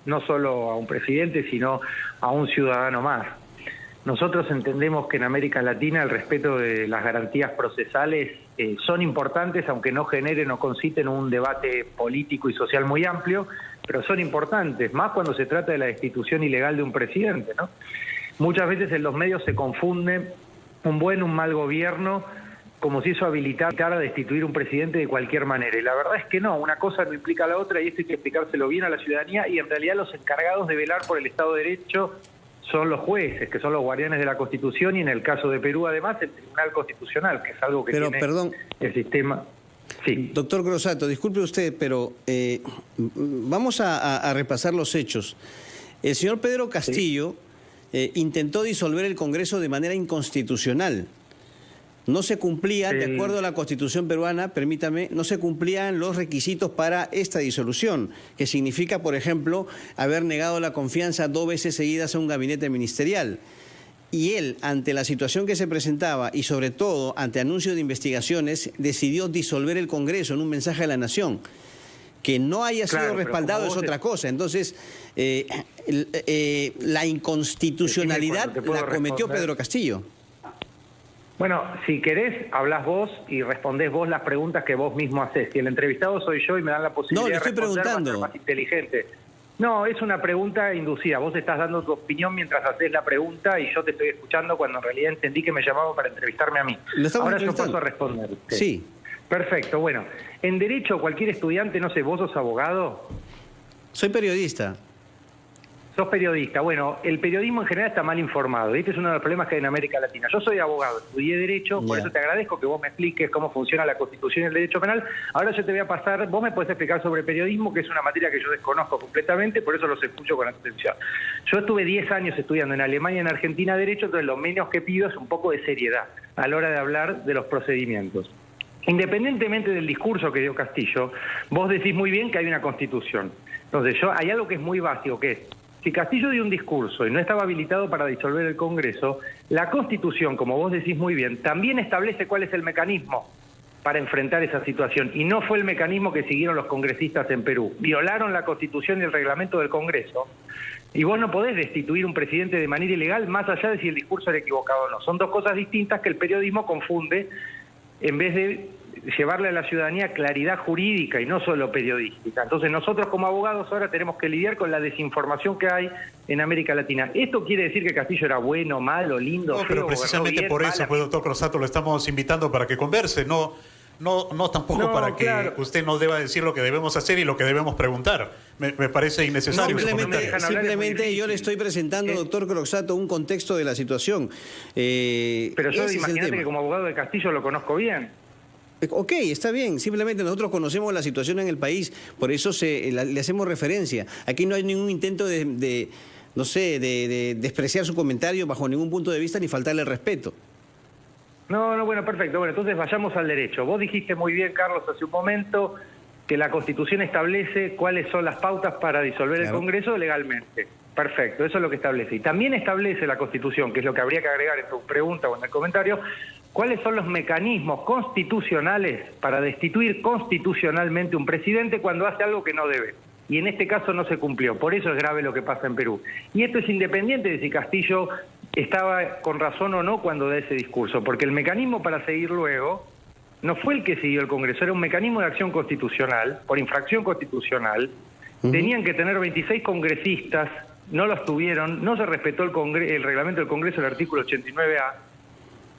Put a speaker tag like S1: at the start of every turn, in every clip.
S1: no solo a un presidente, sino a un ciudadano más. Nosotros entendemos que en América Latina el respeto de las garantías procesales son importantes, aunque no generen o conciten un debate político y social muy amplio, pero son importantes, más cuando se trata de la destitución ilegal de un presidente, ¿no? Muchas veces en los medios se confunde un buen, un mal gobierno, como si eso habilitara a destituir un presidente de cualquier manera. Y la verdad es que no, una cosa no implica la otra, y esto hay que explicárselo bien a la ciudadanía, y en realidad los encargados de velar por el Estado de Derecho son los jueces, que son los guardianes de la Constitución, y en el caso de Perú, además, el Tribunal Constitucional, que es algo que tiene el sistema. Sí.
S2: Doctor Croxatto, disculpe usted, pero vamos a repasar los hechos. El señor Pedro Castillo intentó disolver el Congreso de manera inconstitucional. No se cumplían, de acuerdo a la Constitución peruana, permítame, no se cumplían los requisitos para esta disolución, que significa, por ejemplo, haber negado la confianza 2 veces seguidas a un gabinete ministerial. Y él, ante la situación que se presentaba y sobre todo ante anuncios de investigaciones, decidió disolver el Congreso en un mensaje a la Nación. Que no haya sido respaldado es otra cosa. Entonces, la inconstitucionalidad la cometió Pedro Castillo.
S1: Bueno, si querés, hablás vos y respondés vos las preguntas que vos mismo hacés. Si el entrevistado soy yo y me dan la posibilidad
S2: de responder,
S1: va a ser más inteligente. No, es una pregunta inducida. Vos estás dando tu opinión mientras haces la pregunta y yo te estoy escuchando cuando en realidad entendí que me llamaba para entrevistarme a mí. Ahora yo paso a responder.
S2: Sí.
S1: Perfecto, bueno. En Derecho, cualquier estudiante, no sé, ¿vos sos abogado?
S2: Soy periodista.
S1: Sos periodista. Bueno, el periodismo en general está mal informado. Este es uno de los problemas que hay en América Latina. Yo soy abogado, estudié Derecho, por eso te agradezco que vos me expliques cómo funciona la Constitución y el Derecho Penal. Ahora yo te voy a pasar, vos me podés explicar sobre periodismo, que es una materia que yo desconozco completamente, por eso los escucho con atención. Yo estuve 10 años estudiando en Alemania y en Argentina Derecho, entonces lo menos que pido es un poco de seriedad a la hora de hablar de los procedimientos. Independientemente del discurso que dio Castillo, vos decís muy bien que hay una Constitución. Entonces hay algo que es muy básico, que es, si Castillo dio un discurso y no estaba habilitado para disolver el Congreso, la Constitución, como vos decís muy bien, también establece cuál es el mecanismo para enfrentar esa situación. Y no fue el mecanismo que siguieron los congresistas en Perú. Violaron la Constitución y el reglamento del Congreso. Y vos no podés destituir un presidente de manera ilegal más allá de si el discurso era equivocado o no. Son dos cosas distintas que el periodismo confunde en vez de llevarle a la ciudadanía claridad jurídica y no solo periodística. Entonces nosotros como abogados ahora tenemos que lidiar con la desinformación que hay en América Latina. ¿Esto quiere decir que Castillo era bueno, malo, lindo,
S3: no,
S1: feo?
S3: Pero precisamente bien, por eso, pues, doctor Croxatto, lo estamos invitando para que converse, no tampoco para que usted nos deba decir lo que debemos hacer y lo que debemos preguntar. Me parece innecesario.
S2: Simplemente yo le estoy presentando, doctor Croxatto, un contexto de la situación.
S1: Pero yo imagínate que como abogado de Castillo lo conozco bien.
S2: Ok, está bien. Simplemente nosotros conocemos la situación en el país, por eso le hacemos referencia. Aquí no hay ningún intento de despreciar su comentario bajo ningún punto de vista ni faltarle el respeto.
S1: No, bueno, perfecto. Bueno, entonces vayamos al derecho. Vos dijiste muy bien, Carlos, hace un momento que la Constitución establece cuáles son las pautas para disolver el Congreso legalmente. Perfecto, eso es lo que establece. Y también establece la Constitución, que es lo que habría que agregar en tu pregunta o en el comentario, cuáles son los mecanismos constitucionales para destituir constitucionalmente un presidente cuando hace algo que no debe. Y en este caso no se cumplió. Por eso es grave lo que pasa en Perú. Y esto es independiente de si Castillo estaba con razón o no cuando da ese discurso, porque el mecanismo para seguir luego no fue el que siguió el Congreso, era un mecanismo de acción constitucional, por infracción constitucional. Tenían que tener 26 congresistas, no los tuvieron, no se respetó el reglamento del Congreso, el artículo 89A.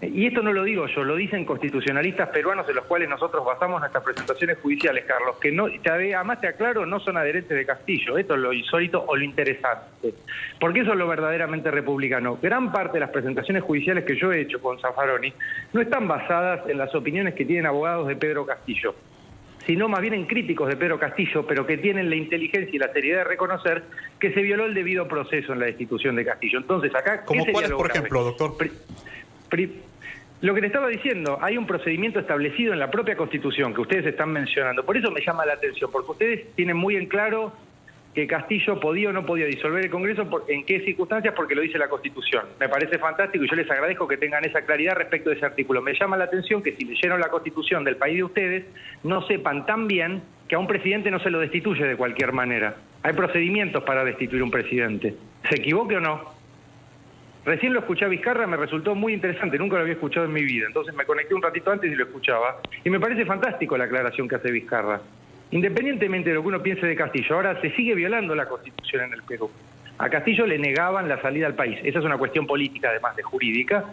S1: Y esto no lo digo yo, lo dicen constitucionalistas peruanos en los cuales nosotros basamos nuestras presentaciones judiciales, Carlos, que no, además te aclaro, no son adherentes de Castillo. Esto es lo insólito o lo interesante. Porque eso es lo verdaderamente republicano. Gran parte de las presentaciones judiciales que yo he hecho con Zaffaroni no están basadas en las opiniones que tienen abogados de Pedro Castillo, sino más bien en críticos de Pedro Castillo, pero que tienen la inteligencia y la seriedad de reconocer que se violó el debido proceso en la destitución de Castillo. Entonces, acá...
S3: ¿Cómo cuál es, por ejemplo, doctor?
S1: Lo que le estaba diciendo, hay un procedimiento establecido en la propia Constitución que ustedes están mencionando. Por eso me llama la atención, porque ustedes tienen muy en claro que Castillo podía o no podía disolver el Congreso, en qué circunstancias, porque lo dice la Constitución. Me parece fantástico y yo les agradezco que tengan esa claridad respecto de ese artículo. Me llama la atención que si leyeron la Constitución del país de ustedes, no sepan tan bien que a un presidente no se lo destituye de cualquier manera. Hay procedimientos para destituir un presidente. ¿Se equivoque o no? Recién lo escuché a Vizcarra, me resultó muy interesante, nunca lo había escuchado en mi vida. Entonces me conecté un ratito antes y lo escuchaba. Y me parece fantástico la aclaración que hace Vizcarra. Independientemente de lo que uno piense de Castillo, ahora se sigue violando la Constitución en el Perú. A Castillo le negaban la salida al país. Esa es una cuestión política, además de jurídica.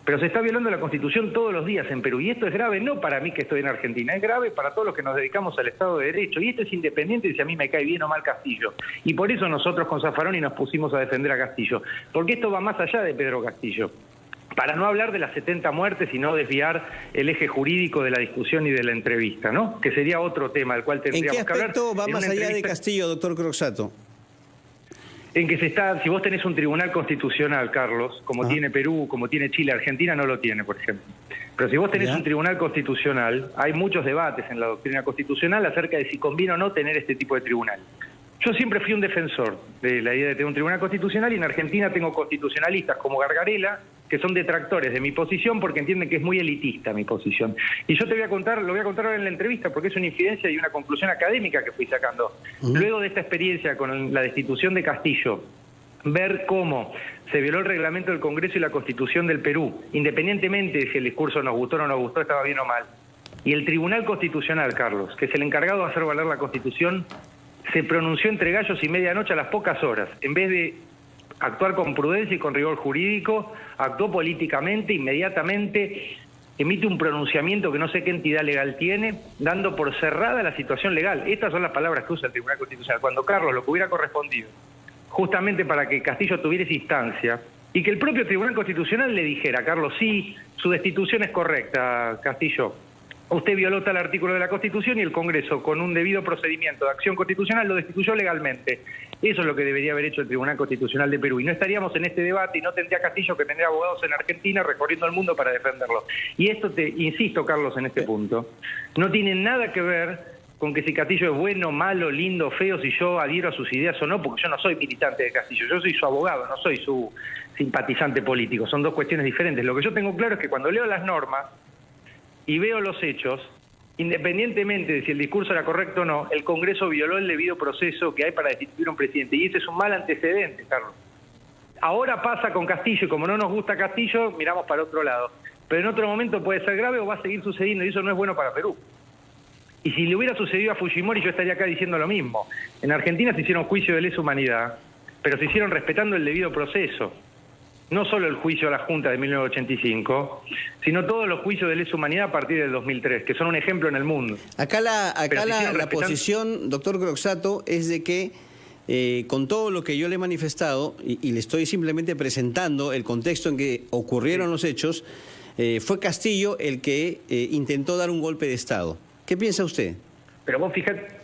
S1: Pero se está violando la Constitución todos los días en Perú. Y esto es grave no para mí que estoy en Argentina, es grave para todos los que nos dedicamos al Estado de Derecho. Y esto es independiente de si a mí me cae bien o mal Castillo. Y por eso nosotros con Zaffaroni nos pusimos a defender a Castillo. Porque esto va más allá de Pedro Castillo. Para no hablar de las 70 muertes y no desviar el eje jurídico de la discusión y de la entrevista, ¿no? Que sería otro tema del cual tendríamos que hablar.
S2: ¿En qué aspecto va más allá de Castillo, doctor Croxatto?
S1: En que si vos tenés un tribunal constitucional, Carlos, como tiene Perú, como tiene Chile, Argentina no lo tiene, por ejemplo. Pero si vos tenés un tribunal constitucional, hay muchos debates en la doctrina constitucional acerca de si conviene o no tener este tipo de tribunal. Yo siempre fui un defensor de la idea de tener un tribunal constitucional y en Argentina tengo constitucionalistas como Gargarella, que son detractores de mi posición porque entienden que es muy elitista mi posición. Y yo lo voy a contar ahora en la entrevista porque es una infidencia y una conclusión académica que fui sacando. Luego de esta experiencia con la destitución de Castillo, ver cómo se violó el reglamento del Congreso y la Constitución del Perú, independientemente de si el discurso nos gustó o no nos gustó, estaba bien o mal. Y el Tribunal Constitucional, Carlos, que es el encargado de hacer valer la Constitución, se pronunció entre gallos y medianoche a las pocas horas. En vez de actuar con prudencia y con rigor jurídico, actuó políticamente, inmediatamente emite un pronunciamiento que no sé qué entidad legal tiene, dando por cerrada la situación legal. Estas son las palabras que usa el Tribunal Constitucional. Cuando Carlos, lo que hubiera correspondido, justamente para que Castillo tuviera esa instancia, y que el propio Tribunal Constitucional le dijera, Carlos, sí, su destitución es correcta, Castillo. Usted violó tal artículo de la Constitución y el Congreso, con un debido procedimiento de acción constitucional, lo destituyó legalmente. Eso es lo que debería haber hecho el Tribunal Constitucional de Perú. Y no estaríamos en este debate y no tendría Castillo que tener abogados en Argentina recorriendo el mundo para defenderlo. Y esto insisto, Carlos, en este punto, no tiene nada que ver con que si Castillo es bueno, malo, lindo, feo, si yo adhiero a sus ideas o no, porque yo no soy militante de Castillo, yo soy su abogado, no soy su simpatizante político. Son dos cuestiones diferentes. Lo que yo tengo claro es que cuando leo las normas y veo los hechos, independientemente de si el discurso era correcto o no, el Congreso violó el debido proceso que hay para destituir a un presidente. Y ese es un mal antecedente, Carlos. Ahora pasa con Castillo, y como no nos gusta Castillo, miramos para otro lado. Pero en otro momento puede ser grave o va a seguir sucediendo, y eso no es bueno para Perú. Y si le hubiera sucedido a Fujimori, yo estaría acá diciendo lo mismo. En Argentina se hicieron juicio de lesa humanidad, pero se hicieron respetando el debido proceso. No solo el juicio a la Junta de 1985, sino todos los juicios de lesa humanidad a partir del 2003, que son un ejemplo en el mundo.
S2: Acá la posición, doctor Croxatto, es de que con todo lo que yo le he manifestado, y le estoy simplemente presentando el contexto en que ocurrieron los hechos, fue Castillo el que intentó dar un golpe de Estado. ¿Qué piensa usted?
S1: Pero vos fijate...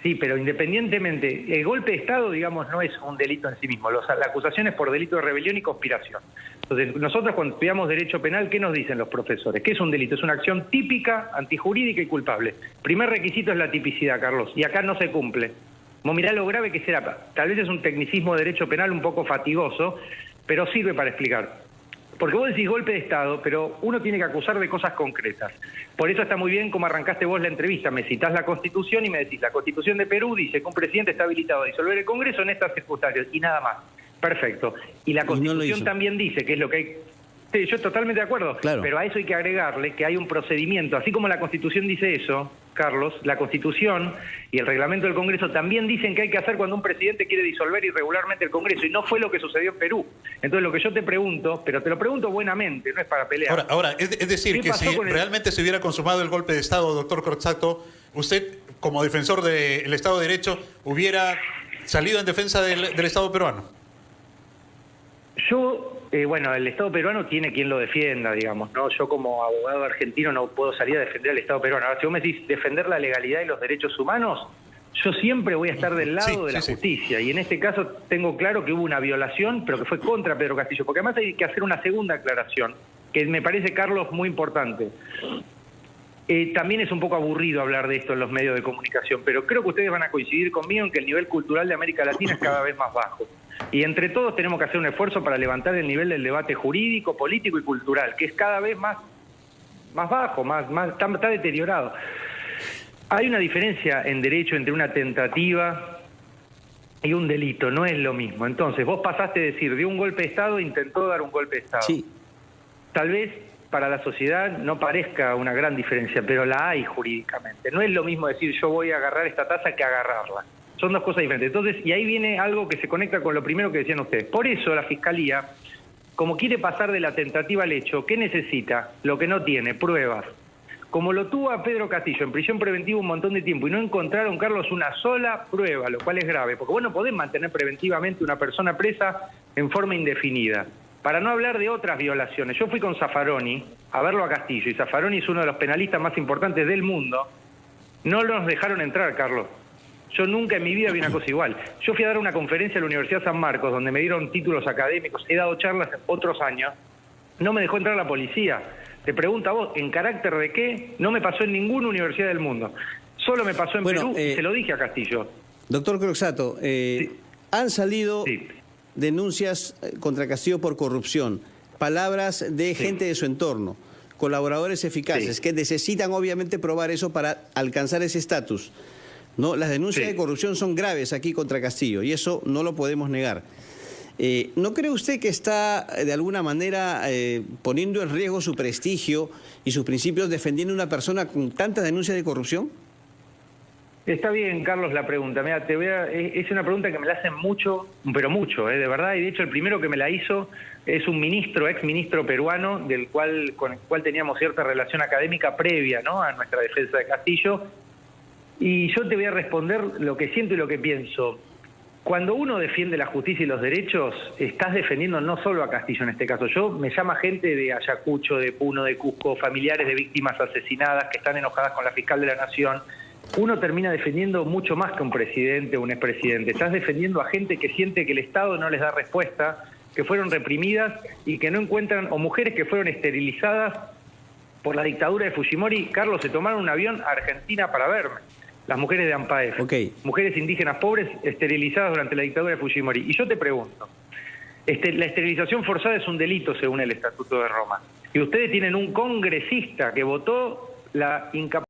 S1: Sí, pero independientemente, el golpe de Estado, digamos, no es un delito en sí mismo. La acusación es por delito de rebelión y conspiración. Entonces, nosotros cuando estudiamos Derecho Penal, ¿qué nos dicen los profesores? ¿Qué es un delito? Es una acción típica, antijurídica y culpable. Primer requisito es la tipicidad, Carlos, y acá no se cumple. Mirá lo grave que será. Tal vez es un tecnicismo de Derecho Penal un poco fatigoso, pero sirve para explicar. Porque vos decís golpe de Estado, pero uno tiene que acusar de cosas concretas. Por eso está muy bien como arrancaste vos la entrevista. Me citás la Constitución y me decís, la Constitución de Perú dice que un presidente está habilitado a disolver el Congreso en estas circunstancias, y nada más. Perfecto. Y la Constitución también dice que es lo que hay... Sí, yo totalmente de acuerdo, claro. Pero a eso hay que agregarle que hay un procedimiento. Así como la Constitución dice eso, Carlos, la Constitución y el reglamento del Congreso también dicen que hay que hacer cuando un presidente quiere disolver irregularmente el Congreso, y no fue lo que sucedió en Perú. Entonces lo que yo te pregunto, pero te lo pregunto buenamente, no es para pelear.
S3: Ahora es decir, que si realmente se hubiera consumado el golpe de Estado, doctor Croxatto, usted, como defensor del Estado de Derecho, hubiera salido en defensa del Estado peruano.
S1: Yo... bueno, el Estado peruano tiene quien lo defienda, digamos, ¿no? Yo como abogado argentino no puedo salir a defender al Estado peruano. Ahora, si vos me decís defender la legalidad y los derechos humanos, yo siempre voy a estar del lado de la justicia. Y en este caso tengo claro que hubo una violación, pero que fue contra Pedro Castillo. Porque además hay que hacer una segunda aclaración, que me parece, Carlos, muy importante. También es un poco aburrido hablar de esto en los medios de comunicación, pero creo que ustedes van a coincidir conmigo en que el nivel cultural de América Latina es cada vez más bajo. Y entre todos tenemos que hacer un esfuerzo para levantar el nivel del debate jurídico, político y cultural, que es cada vez más bajo, está deteriorado. Hay una diferencia en derecho entre una tentativa y un delito, no es lo mismo. Entonces, vos pasaste de decir, dio un golpe de Estado, intentó dar un golpe de Estado.
S2: Sí.
S1: Tal vez para la sociedad no parezca una gran diferencia, pero la hay jurídicamente. No es lo mismo decir yo voy a agarrar esta taza que agarrarla. Son dos cosas diferentes. Entonces, y ahí viene algo que se conecta con lo primero que decían ustedes. Por eso la Fiscalía, como quiere pasar de la tentativa al hecho, ¿qué necesita? Lo que no tiene, pruebas. Como lo tuvo a Pedro Castillo en prisión preventiva un montón de tiempo y no encontraron, Carlos, una sola prueba, lo cual es grave, porque vos no podés mantener preventivamente una persona presa en forma indefinida. Para no hablar de otras violaciones. Yo fui con Zaffaroni a verlo a Castillo, y Zaffaroni es uno de los penalistas más importantes del mundo. No los dejaron entrar, Carlos. Yo nunca en mi vida vi una cosa igual. Yo fui a dar una conferencia a la Universidad San Marcos, donde me dieron títulos académicos, he dado charlas en otros años. No me dejó entrar la policía. Te pregunta a vos, ¿en carácter de qué? No me pasó en ninguna universidad del mundo. Solo me pasó en Perú y se lo dije a Castillo.
S2: Doctor Croxatto,
S1: sí.
S2: Han salido
S1: Sí.
S2: denuncias contra Castillo por corrupción, palabras de gente de su entorno, colaboradores eficaces, que necesitan obviamente probar eso para alcanzar ese estatus. ¿No? Las denuncias de corrupción son graves aquí contra Castillo y eso no lo podemos negar. ¿No cree usted que está de alguna manera poniendo en riesgo su prestigio y sus principios defendiendo a una persona con tantas denuncias de corrupción?
S1: Está bien, Carlos, la pregunta. Mira, es una pregunta que me la hacen mucho, pero mucho, de verdad. Y de hecho el primero que me la hizo es un ministro, ex ministro peruano, con el cual teníamos cierta relación académica previa, ¿no?, a nuestra defensa de Castillo. Y yo te voy a responder lo que siento y lo que pienso. Cuando uno defiende la justicia y los derechos, estás defendiendo no solo a Castillo en este caso. Me llama gente de Ayacucho, de Puno, de Cusco, familiares de víctimas asesinadas que están enojadas con la fiscal de la Nación. Uno termina defendiendo mucho más que un presidente o un expresidente. Estás defendiendo a gente que siente que el Estado no les da respuesta, que fueron reprimidas y que no encuentran, o mujeres que fueron esterilizadas por la dictadura de Fujimori. Carlos, se tomaron un avión a Argentina para verme. Las mujeres de AMPAEF, mujeres indígenas pobres esterilizadas durante la dictadura de Fujimori. Y yo te pregunto, la esterilización forzada es un delito según el Estatuto de Roma. Y ustedes tienen un congresista que votó la incapacidad